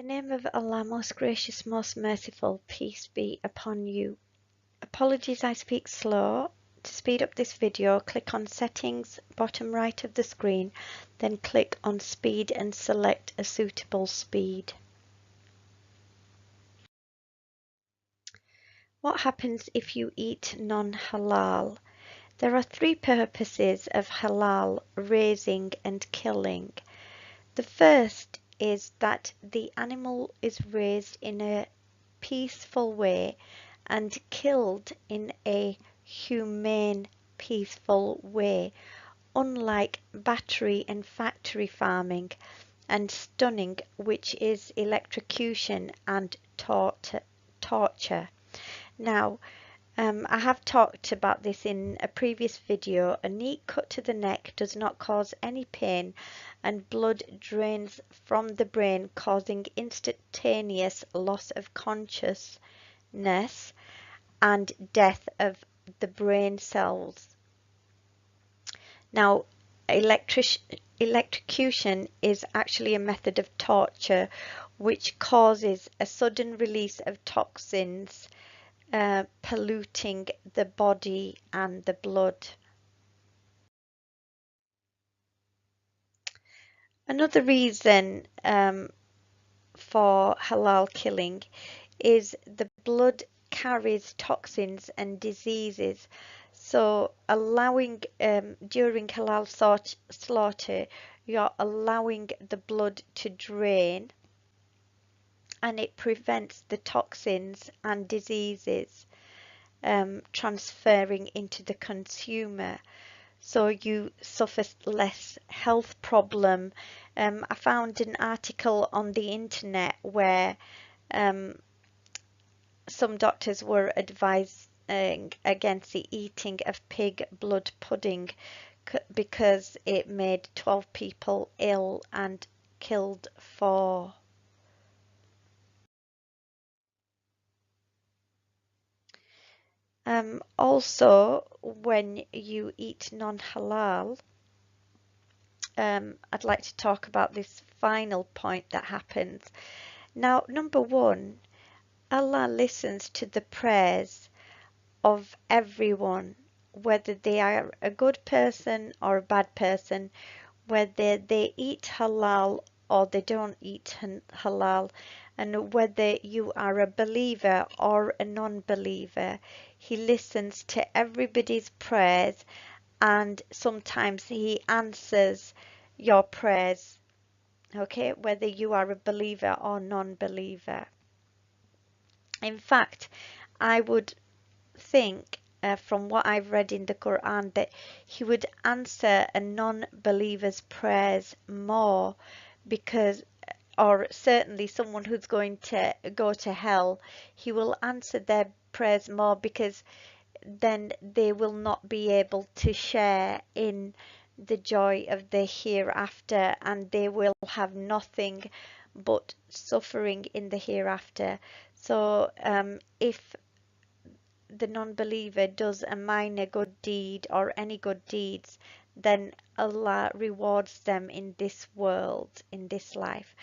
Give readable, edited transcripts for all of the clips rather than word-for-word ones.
In the name of Allah, most gracious, most merciful, peace be upon you. Apologies I speak slow. To speed up this video, click on Settings, bottom right of the screen, then click on Speed and select a suitable speed. What happens if you eat non-halal? There are three purposes of halal: raising and killing. The first is that the animal is raised in a peaceful way and killed in a humane, peaceful way, unlike battery and factory farming and stunning, which is electrocution and torture. Now, I have talked about this in a previous video. A neat cut to the neck does not cause any pain, and blood drains from the brain, causing instantaneous loss of consciousness and death of the brain cells. Now, electrocution is actually a method of torture which causes a sudden release of toxins, polluting the body and the blood. Another reason for halal killing is the blood carries toxins and diseases. So allowing during halal slaughter, you're allowing the blood to drain, and it prevents the toxins and diseases transferring into the consumer, so you suffer less health problem. I found an article on the internet where some doctors were advising against the eating of pig blood pudding because it made 12 people ill and killed 4. Also, when you eat non-halal, I'd like to talk about this final point that happens. Now, number one, Allah listens to the prayers of everyone, whether they are a good person or a bad person, whether they eat halal or they don't eat halal, and whether you are a believer or a non-believer. He listens to everybody's prayers, and sometimes he answers your prayers, okay, whether you are a believer or non-believer. In fact, I would think from what I've read in the Quran that he would answer a non-believer's prayers more, because, or certainly someone who's going to go to hell, he will answer their prayers more, because then they will not be able to share in the joy of the hereafter, and they will have nothing but suffering in the hereafter. So if the non-believer does a minor good deed or any good deeds, then Allah rewards them in this world, in this life.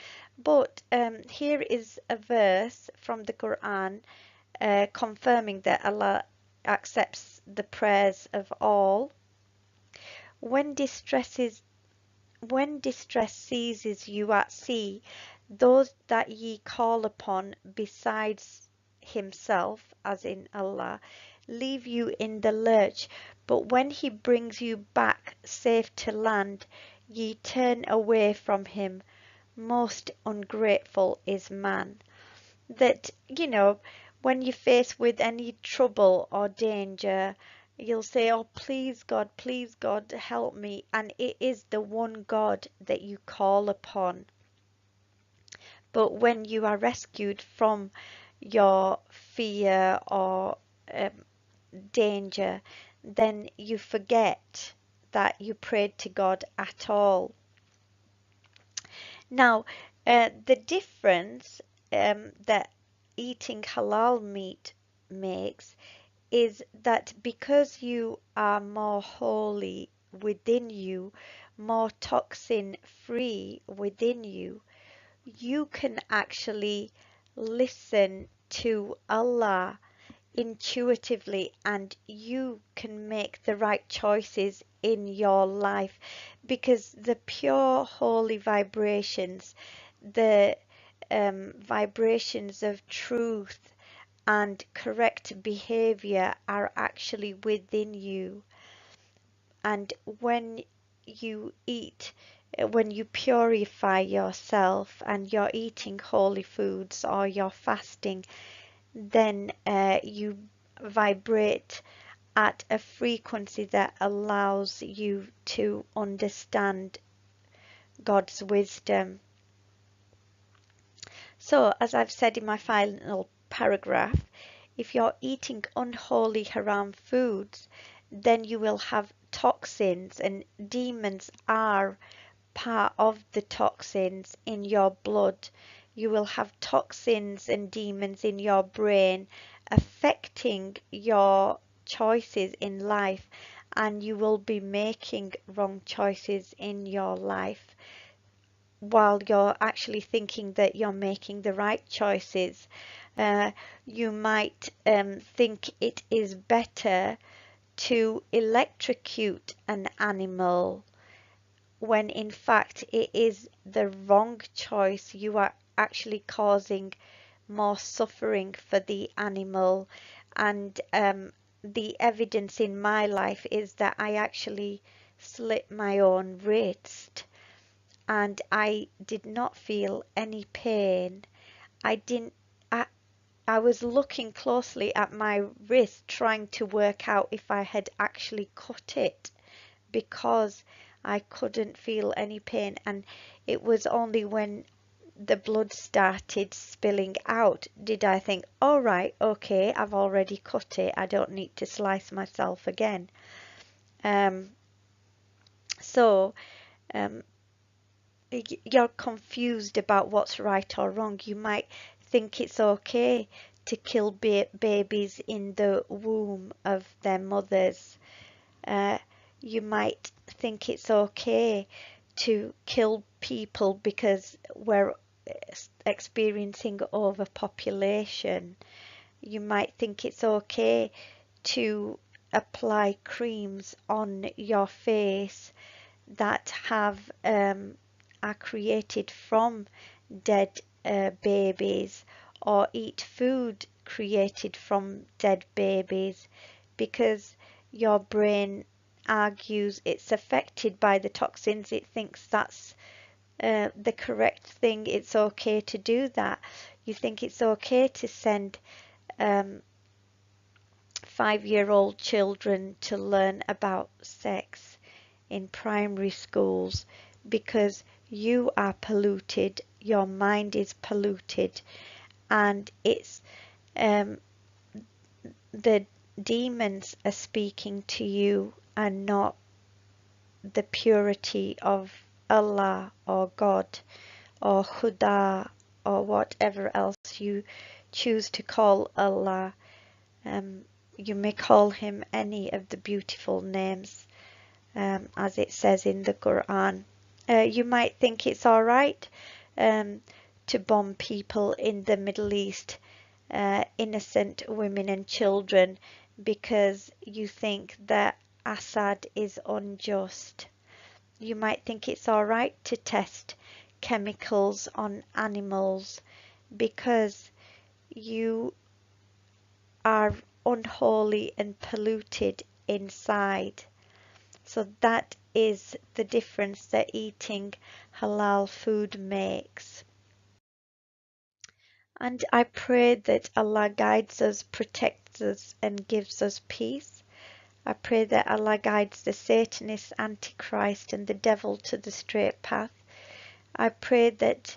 But here is a verse from the Quran confirming that Allah accepts the prayers of all. When distress seizes you at sea, those that ye call upon besides himself, as in Allah, leave you in the lurch, but when he brings you back safe to land, ye turn away from him. Most ungrateful is man. That, when you're faced with any trouble or danger, you'll say, oh, please God, help me. And it is the one God that you call upon. But when you are rescued from your fear or danger, then you forget that you prayed to God at all. Now, the difference that eating halal meat makes is that because you are more holy within you, more toxin free within you, you can actually listen to Allah intuitively and you can make the right choices in your life because the pure holy vibrations, the vibrations of truth and correct behavior are actually within you. And when you eat, when you purify yourself and you're eating holy foods or you're fasting, then you vibrate at a frequency that allows you to understand God's wisdom. So, as I've said in my final paragraph, if you're eating unholy haram foods, then you will have toxins, and demons are part of the toxins in your blood. You will have toxins and demons in your brain affecting your choices in life, and you will be making wrong choices in your life while you're actually thinking that you're making the right choices. You might think it is better to electrocute an animal when in fact it is the wrong choice. You are actually causing more suffering for the animal. And the evidence in my life is that I actually slit my own wrist and I did not feel any pain. I didn't. I, I was looking closely at my wrist trying to work out if I had actually cut it because I couldn't feel any pain, and it was only when the blood started spilling out did I think, all right, okay, I've already cut it, I don't need to slice myself again. Um, so um, you're confused about what's right or wrong. You might think it's okay to kill babies in the womb of their mothers. Uh, you might think it's okay to kill people because we're experiencing overpopulation. You might think it's okay to apply creams on your face that have are created from dead babies or eat food created from dead babies because your brain argues it's affected by the toxins. It thinks that's the correct thing. It's okay to do that. You think it's okay to send 5-year-old children to learn about sex in primary schools because you are polluted, your mind is polluted, and it's um, the demons are speaking to you and not the purity of Allah or God or Khuda or whatever else you choose to call Allah. Um, you may call him any of the beautiful names, as it says in the Quran. You might think it's alright um, to bomb people in the Middle East, innocent women and children, because you think that Assad is unjust. You might think it's alright to test chemicals on animals because you are unholy and polluted inside. So that is the difference that eating halal food makes. And I pray that Allah guides us, protects us, and gives us peace. I pray that Allah guides the Satanist, Antichrist, and the devil to the straight path. I pray that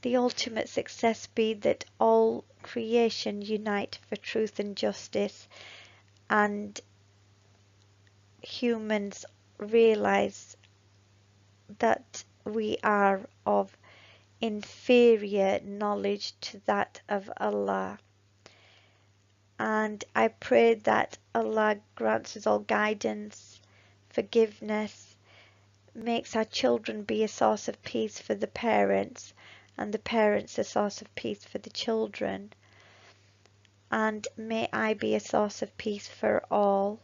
the ultimate success be that all creation unite for truth and justice, and humans realize that we are of inferior knowledge to that of Allah. And I pray that Allah grants us all guidance, forgiveness, makes our children be a source of peace for the parents, and the parents a source of peace for the children. And may I be a source of peace for all.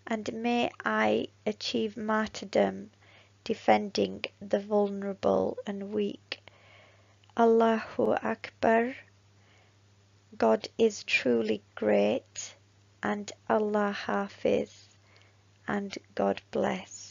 And may I achieve martyrdom defending the vulnerable and weak. Allahu Akbar. God is truly great, and Allah Hafiz, and God bless.